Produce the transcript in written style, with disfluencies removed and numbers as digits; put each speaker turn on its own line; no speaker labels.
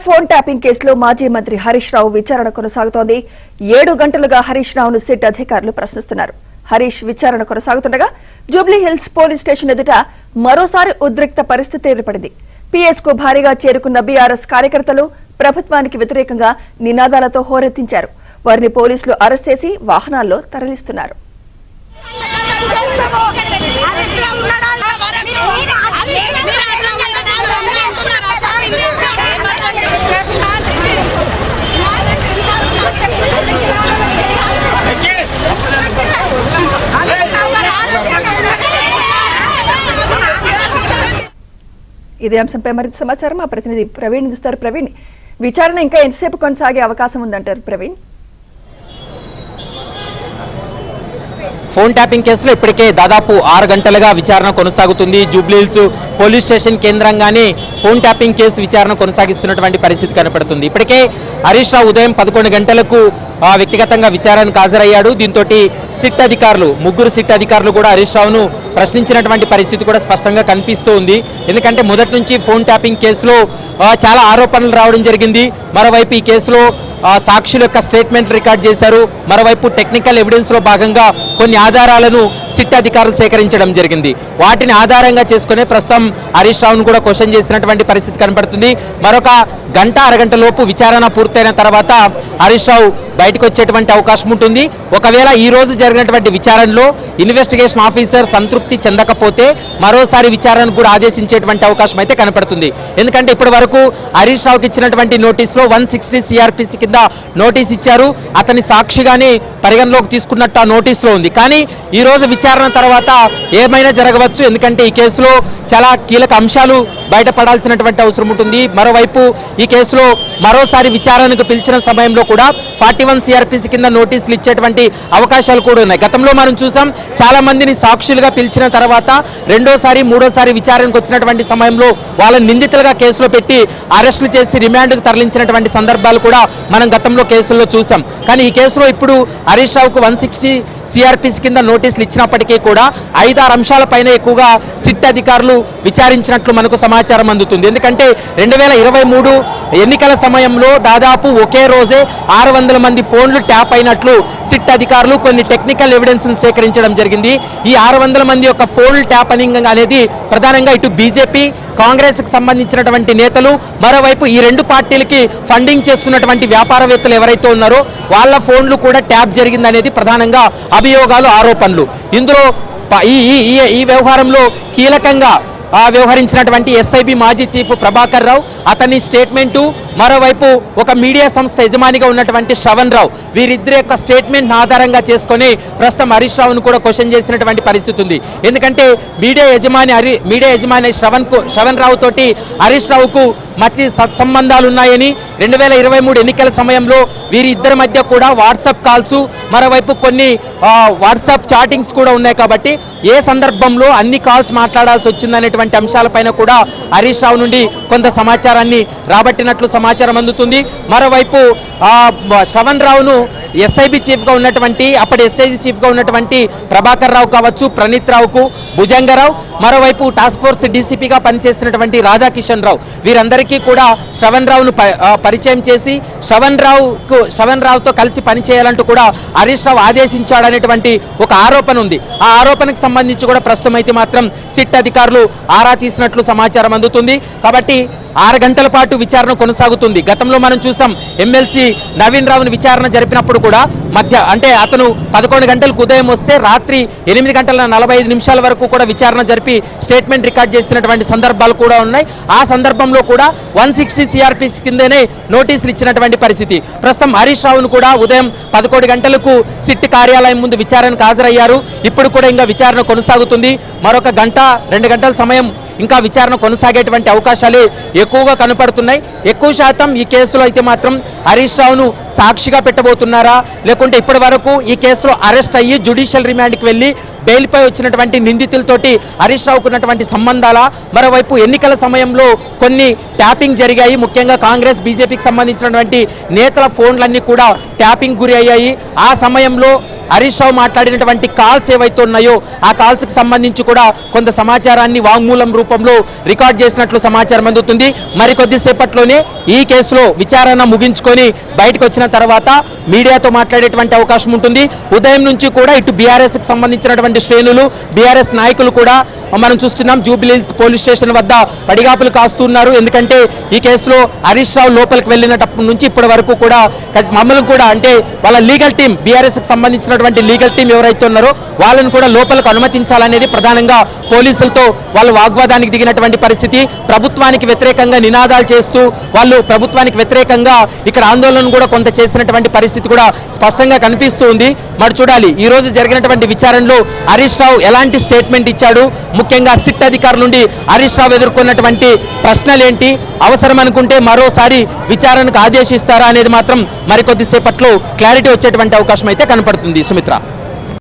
Phone tapping కేసులో మాజీ మంత్రి హరీష్ రావు విచారణ కొనసాగుతోంది. 7 గంటలుగా హరీష్ రావును సిట్ అధికారులు ప్రశ్నిస్తున్నారు. హరీష్ విచారణ కొనసాగుతుండగా జూబ్లీహిల్స్ పోలీస్ స్టేషన్ ఎదుట మరోసారి ఉద్రిక్త పరిస్థితి ఏర్పడింది. పీఎస్ కు భారీగా చేరుకున్న బీఆర్ఎస్ కార్యకర్తలు ప్రభుత్వానికి వ్యతిరేకంగా నినాదాలతో హోరెత్తించారు. వారిని పోలీసులు అరెస్ట్ చేసి వాహనాల్లో తరలిస్తున్నారు. ఇదే అంశంపై మరింత సమాచారం మా ప్రతినిధి ప్రవీణ్ ఇస్తారు. ప్రవీణ్, విచారణ ఇంకా ఎంతసేపు కొనసాగే అవకాశం ఉందంటారు? ప్రవీణ్,
ఫోన్ ట్యాపింగ్ కేసులో ఇప్పటికే దాదాపు 6 గంటలుగా విచారణ కొనసాగుతుంది. జూబ్లీహిల్స్ పోలీస్ స్టేషన్ కేంద్రంగానే ఫోన్ ట్యాపింగ్ కేసు విచారణ కొనసాగిస్తున్నటువంటి పరిస్థితి కనపడుతుంది. ఇప్పటికే హరీష్ రావు ఉదయం 11 గంటలకు వ్యక్తిగతంగా విచారణకు హాజరయ్యాడు. దీంతో సిట్ అధికారులు, 3 సిట్ అధికారులు కూడా హరీష్ రావును ప్రశ్నించినటువంటి పరిస్థితి కూడా స్పష్టంగా కనిపిస్తూ ఉంది. ఎందుకంటే మొదటి నుంచి ఫోన్ ట్యాపింగ్ కేసులో చాలా ఆరోపణలు రావడం జరిగింది. మరోవైపు ఈ కేసులో సాక్షుల యొక్క స్టేట్మెంట్ రికార్డ్ చేశారు. మరోవైపు టెక్నికల్ ఎవిడెన్స్ లో భాగంగా కొన్ని ఆధారాలను సిట్ అధికారులు సేకరించడం జరిగింది. వాటిని ఆధారంగా చేసుకునే ప్రస్తుతం హరీష్ రావును కూడా క్వశ్చన్ చేసినటువంటి పరిస్థితి కనపడుతుంది. మరొక గంట అరగంట లోపు విచారణ పూర్తయిన తర్వాత హరీష్ రావు బయటకు వచ్చేటువంటి అవకాశం ఉంటుంది. ఒకవేళ ఈ రోజు జరిగినటువంటి విచారణలో ఇన్వెస్టిగేషన్ ఆఫీసర్ సంతృప్తి చెందకపోతే మరోసారి విచారణకు కూడా ఆదేశించేటువంటి అవకాశం అయితే కనపడుతుంది. ఎందుకంటే ఇప్పటి వరకు హరీష్ రావుకి ఇచ్చినటువంటి నోటీసులో 160 సిఆర్పిసి కింద నోటీస్ ఇచ్చారు. అతని సాక్షిగానే పరిగణలోకి తీసుకున్నట్టు ఆ నోటీసులో ఉంది. కానీ ఈ రోజు విచారణ తర్వాత ఏమైనా జరగవచ్చు. ఎందుకంటే ఈ కేసులో చాలా కీలక అంశాలు బయటపడాల్సినటువంటి అవసరం ఉంటుంది. మరోవైపు ఈ కేసులో మరోసారి విచారణకు పిలిచిన సమయంలో కూడా 41 సిఆర్పిసి కింద నోటీసులు ఇచ్చేటువంటి అవకాశాలు కూడా ఉన్నాయి. గతంలో మనం చూసాం, చాలా మందిని సాక్షులుగా పిలిచిన తర్వాత రెండోసారి మూడోసారి విచారణకు వచ్చినటువంటి సమయంలో వాళ్ళని నిందితులుగా కేసులో పెట్టి అరెస్టులు చేసి రిమాండ్కు తరలించినటువంటి సందర్భాలు కూడా మనం గతంలో కేసుల్లో చూసాం. కానీ ఈ కేసులో ఇప్పుడు హరీష్ రావుకు 160 సిఆర్పిసి కింద నోటీసులు ఇచ్చినప్పటికీ కూడా 5-6 అంశాలపైన ఎక్కువగా సిట్ అధికారులు విచారించినట్లు మనకు సమాచారం అందుతుంది. ఎందుకంటే 2023 ఎన్నికల సమయంలో దాదాపు ఒకే రోజే 600 మంది ఫోన్లు ట్యాప్ అయినట్లు సిట్ అధికారులు కొన్ని టెక్నికల్ ఎవిడెన్స్ సేకరించడం జరిగింది. ఈ 600 మంది యొక్క ఫోన్లు ట్యాపనింగ్ అనేది ప్రధానంగా ఇటు బీజేపీ, కాంగ్రెస్ కు సంబంధించినటువంటి నేతలు, మరోవైపు ఈ 2 పార్టీలకి ఫండింగ్ చేస్తున్నటువంటి వ్యాపారవేత్తలు ఎవరైతే ఉన్నారో వాళ్ళ ఫోన్లు కూడా ట్యాప్ జరిగిందనేది ప్రధానంగా అభియోగాలు, ఆరోపణలు. ఇందులో ఈ వ్యవహారంలో కీలకంగా వ్యవహరించినటువంటి ఎస్ఐబి మాజీ చీఫ్ ప్రభాకర్ రావు, అతని స్టేట్మెంటు, మరోవైపు ఒక మీడియా సంస్థ యజమానిగా ఉన్నటువంటి శ్రవణ్ రావు, వీరిద్దరి యొక్క స్టేట్మెంట్ ఆధారంగా చేసుకొని ప్రస్తుతం హరీష్ రావును కూడా క్వశ్చన్ చేసినటువంటి పరిస్థితి ఉంది. ఎందుకంటే మీడియా యజమాని శ్రవణ్ రావు తోటి హరీష్ రావుకు మంచి సత్సంబంధాలు ఉన్నాయని 2023 ఎన్నికల సమయంలో వీరిద్దరి మధ్య కూడా వాట్సాప్ కాల్స్, మరోవైపు కొన్ని వాట్సాప్ చాటింగ్స్ కూడా ఉన్నాయి. కాబట్టి ఏ సందర్భంలో అన్ని కాల్స్ మాట్లాడాల్సి వచ్చిందనేటువంటి అంశాలపైన కూడా హరీష్ రావు నుండి కొంత సమాచారాన్ని రాబట్టినట్లు సమాచారం అందుతుంది. మరోవైపు శ్రవణ్ రావును ఎస్ఐబి చీఫ్గా ఉన్నటువంటి, అప్పటి ఎస్ఐజి చీఫ్గా ఉన్నటువంటి ప్రభాకర్ రావు కావచ్చు, ప్రణీత్ రావుకు భుజంగరావు, మరోవైపు టాస్క్ ఫోర్స్ డీసీపీగా పనిచేసినటువంటి రాధాకిషన్ రావు, వీరందరికీ కూడా శ్రవణ్ రావును పరిచయం చేసి శ్రవణ్ రావుతో కలిసి పనిచేయాలంటూ కూడా హరీష్ రావు ఆదేశించాడనేటువంటి ఒక ఆరోపణ ఉంది. ఆ ఆరోపణకు సంబంధించి కూడా ప్రస్తుతం అయితే మాత్రం సిట్ అధికారులు ఆరా తీసినట్లు సమాచారం అందుతుంది. కాబట్టి 6 గంటల పాటు విచారణ కొనసాగుతుంది. గతంలో మనం చూసాం, ఎమ్మెల్సీ నవీన్ రావును విచారణ జరిపినప్పుడు కూడా అంటే అతను 11 గంటలకు ఉదయం వస్తే రాత్రి 8:45 వరకు కూడా విచారణ జరిపి స్టేట్మెంట్ రికార్డ్ చేసినటువంటి సందర్భాలు కూడా ఉన్నాయి. ఆ సందర్భంలో కూడా 160 సిఆర్పిసి కిందనే నోటీసులు ఇచ్చినటువంటి పరిస్థితి. ప్రస్తుతం హరీష్ రావును కూడా ఉదయం 11 గంటలకు సిట్ కార్యాలయం ముందు విచారణకు హాజరయ్యారు. ఇప్పుడు కూడా ఇంకా విచారణ కొనసాగుతుంది. మరొక గంట 2 గంటల సమయం ఇంకా విచారణ కొనసాగేటువంటి అవకాశాలు ఎక్కువగా కనపడుతున్నాయి. ఎక్కువ శాతం ఈ కేసులో అయితే మాత్రం హరీష్ రావును సాక్షిగా పెట్టబోతున్నారా, లేకుంటే ఇప్పటి వరకు ఈ కేసులో అరెస్ట్ అయ్యి జ్యుడిషియల్ రిమాండ్కి వెళ్ళి బెయిల్పై వచ్చినటువంటి నిందితులతోటి హరీష్ రావుకు ఉన్నటువంటి సంబంధాల, మరోవైపు ఎన్నికల సమయంలో కొన్ని ట్యాపింగ్ జరిగాయి. ముఖ్యంగా కాంగ్రెస్, బీజేపీకి సంబంధించినటువంటి నేతల ఫోన్లన్నీ కూడా ట్యాపింగ్ గురి అయ్యాయి. ఆ సమయంలో హరీష్ రావు మాట్లాడినటువంటి కాల్స్ ఏవైతే ఉన్నాయో ఆ కాల్స్ కి సంబంధించి కూడా కొంత సమాచారాన్ని వాంగ్మూలం రూపంలో రికార్డ్ చేసినట్లు సమాచారం అందుతుంది. మరికొద్దిసేపట్లోనే ఈ కేసులో విచారణ ముగించుకొని బయటకు వచ్చిన తర్వాత మీడియాతో మాట్లాడేటువంటి అవకాశం ఉంటుంది. ఉదయం నుంచి కూడా ఇటు బీఆర్ఎస్ కి సంబంధించినటువంటి శ్రేణులు, బీఆర్ఎస్ నాయకులు కూడా మనం చూస్తున్నాం జూబ్లీహిల్స్ పోలీస్ స్టేషన్ వద్ద పడిగాపులు కాస్తున్నారు. ఎందుకంటే ఈ కేసులో హరీష్ రావు లోపలికి వెళ్ళినప్పటి నుంచి ఇప్పటి వరకు కూడా మమ్మల్ని కూడా అంటే వాళ్ళ లీగల్ టీం, బీఆర్ఎస్ కి సంబంధించినటువంటి లీగల్ టీం ఎవరైతే ఉన్నారో వాళ్ళని కూడా లోపలికి అనుమతించాలనేది ప్రధానంగా పోలీసులతో వాళ్ళు వాగ్వాదానికి దిగినటువంటి పరిస్థితి. ప్రభుత్వానికి వ్యతిరేకంగా నినాదాలు చేస్తూ వాళ్ళు ప్రభుత్వానికి వ్యతిరేకంగా ఇక్కడ ఆందోళన కూడా కొంత చేసినటువంటి పరిస్థితి కూడా స్పష్టంగా కనిపిస్తూ ఉంది. మరి చూడాలి ఈ రోజు జరిగినటువంటి విచారణలో హరీష్ రావు ఎలాంటి స్టేట్మెంట్ ఇచ్చాడు, ముఖ్యంగా సిట్ అధికారుల నుండి హరీష్ రావు ఎదుర్కొన్నటువంటి ప్రశ్నలేంటి, అవసరం అనుకుంటే మరోసారి విచారణకు ఆదేశిస్తారా అనేది మాత్రం మరికొద్దిసేపట్లో క్లారిటీ వచ్చేటువంటి అవకాశం అయితే కనపడుతుంది. సుమిత్ర.